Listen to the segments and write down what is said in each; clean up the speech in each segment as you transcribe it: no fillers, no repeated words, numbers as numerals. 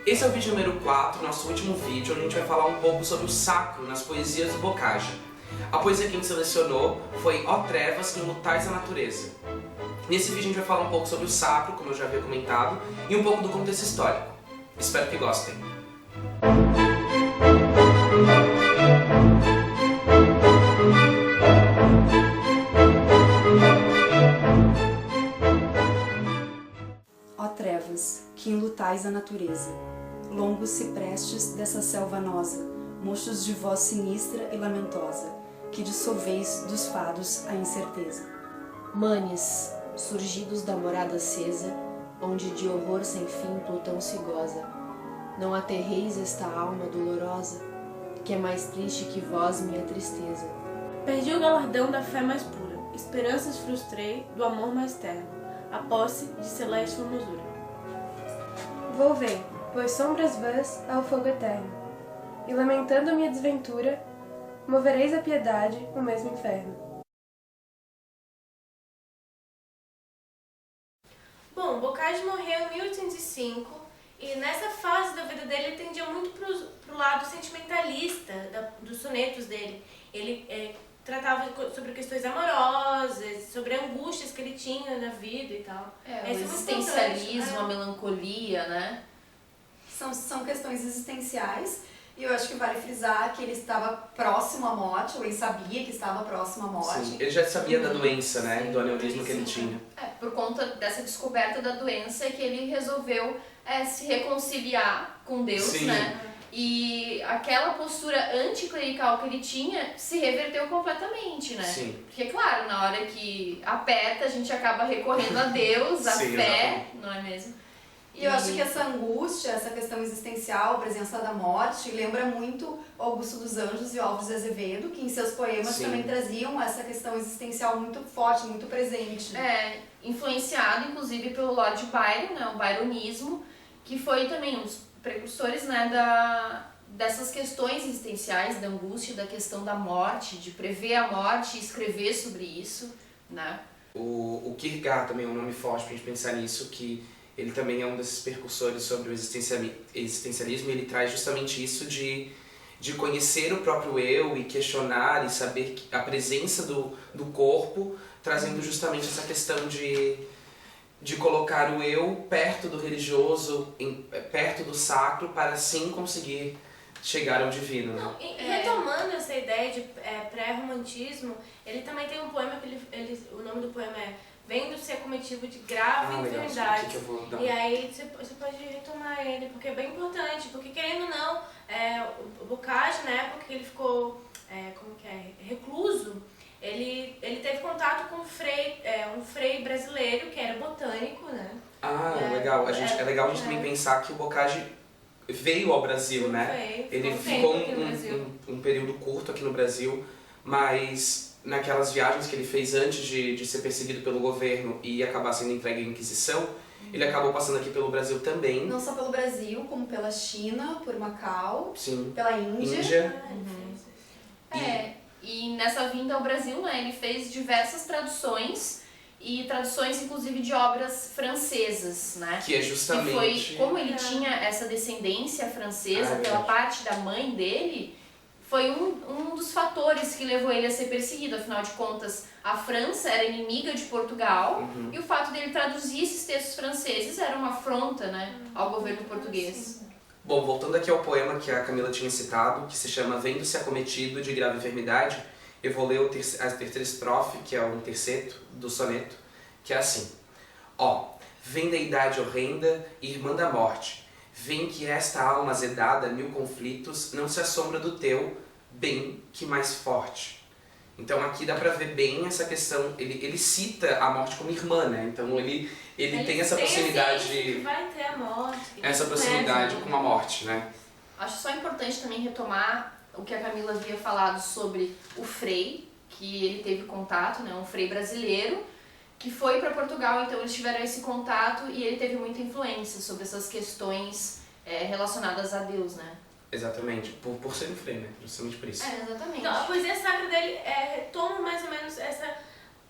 Esse é o vídeo número 4, nosso último vídeo, onde a gente vai falar um pouco sobre o sacro nas poesias do Bocage. A poesia que a gente selecionou foi Ó Trevas, Imutais a Natureza. Nesse vídeo a gente vai falar um pouco sobre o sacro, como eu já havia comentado, e um pouco do contexto histórico. Espero que gostem. Ó trevas, que enlutais a natureza, longos ciprestes dessa selva nosa, mochos de voz sinistra e lamentosa, que dissolveis dos fados a incerteza. Manes, surgidos da morada acesa, onde de horror sem fim Plutão se goza, não aterreis esta alma dolorosa, que é mais triste que vós minha tristeza. Perdi o galardão da fé mais pura, esperanças frustrei do amor mais terno, a posse de celeste formosura. Volvei, pois sombras vãs ao fogo eterno, e lamentando minha desventura, movereis a piedade o mesmo inferno. Bom, Bocage morreu em 1805 e nessa fase da vida dele ele tendia muito pro lado sentimentalista dos sonetos dele. Ele tratava sobre questões amorosas, sobre angústias que ele tinha na vida e tal. O existencialismo, a melancolia, né? São questões existenciais, e eu acho que vale frisar que ele estava próximo à morte, ou ele sabia que estava próximo à morte. Sim, ele já sabia da doença, né? Sim, Do aneurisma que ele tinha. Por conta dessa descoberta da doença que ele resolveu se reconciliar com Deus, Sim. né? E aquela postura anticlerical que ele tinha se reverteu completamente, né? Sim. Porque, claro, na hora que aperta, a gente acaba recorrendo a Deus, a Sim, fé, exatamente. não é mesmo? E eu acho que essa angústia, essa questão existencial, a presença da morte, lembra muito Augusto dos Anjos e Álvares de Azevedo, que em seus poemas Sim. também traziam essa questão existencial muito forte, muito presente. Influenciado, inclusive, pelo Lord Byron, né? O byronismo, que foi também um dos precursores, né, dessas questões existenciais, da angústia, da questão da morte, de prever a morte e escrever sobre isso, né? O Kierkegaard também é um nome forte pra gente pensar nisso, que ele também é um desses percursores sobre o existencialismo, e ele traz justamente isso de conhecer o próprio eu e questionar e saber a presença do corpo, trazendo justamente essa questão de colocar o eu perto do religioso, perto do sacro, para assim conseguir chegar ao divino. Né? Não, e retomando essa ideia de pré-romantismo, ele também tem um poema que o nome do poema é Vendo-se acometido de grave enfermidade. Que eu vou dar. E aí você pode retomar ele, porque é bem importante, porque querendo ou não, o Bocage, na época que ele ficou recluso, ele teve contato com um frei brasileiro, que era botânico, né? Legal. É legal a gente também pensar que o Bocage veio ao Brasil, né? Ele ficou um período curto aqui no Brasil, mas naquelas viagens que ele fez antes de ser perseguido pelo governo e acabar sendo entregue à Inquisição, ele acabou passando aqui pelo Brasil também. Não só pelo Brasil, como pela China, por Macau, Sim. pela Índia. E nessa vinda ao Brasil, né, ele fez diversas traduções, e traduções inclusive de obras francesas, né? Que é justamente... Que foi, como ele tinha essa descendência francesa pela parte da mãe dele, foi um dos fatores que levou ele a ser perseguido. Afinal de contas, a França era inimiga de Portugal, e o fato dele traduzir esses textos franceses era uma afronta, né, ao governo português. Bom, voltando aqui ao poema que a Camila tinha citado, que se chama Vendo-se acometido de grave enfermidade, eu vou ler a terceira estrofe, que é um terceto do soneto, que é assim. Ó, vem da idade horrenda, irmã da morte, vem que esta alma azedada, mil conflitos, não se assombra do teu, bem que mais forte. Então aqui dá pra ver bem essa questão, ele cita a morte como irmã, né? Então ele tem essa proximidade... Que vai ter a morte. Essa proximidade com a morte, né? Acho só importante também retomar o que a Camila havia falado sobre o frei, que ele teve contato, né? Um frei brasileiro, que foi para Portugal, então eles tiveram esse contato e ele teve muita influência sobre essas questões relacionadas a Deus, né? Exatamente, por ser um frei, né? Justamente por isso. Exatamente. Então, a poesia sacra dele retoma mais ou menos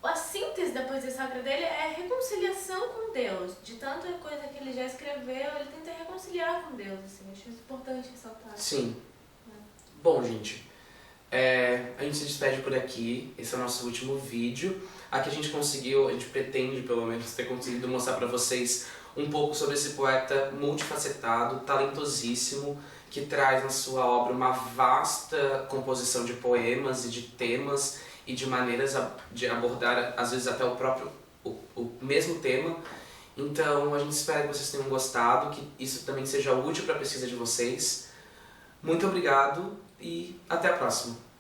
a síntese da poesia sacra dele é a reconciliação com Deus. De tanta coisa que ele já escreveu, ele tenta reconciliar com Deus, assim. Acho importante ressaltar. Sim. Bom, gente, a gente se despede por aqui. Esse é o nosso último vídeo. Aqui a gente conseguiu, a gente pretende pelo menos ter conseguido mostrar para vocês um pouco sobre esse poeta multifacetado, talentosíssimo, que traz na sua obra uma vasta composição de poemas e de temas e de maneiras de abordar, às vezes até o mesmo tema. Então a gente espera que vocês tenham gostado, que isso também seja útil para a pesquisa de vocês. Muito obrigado e até a próxima!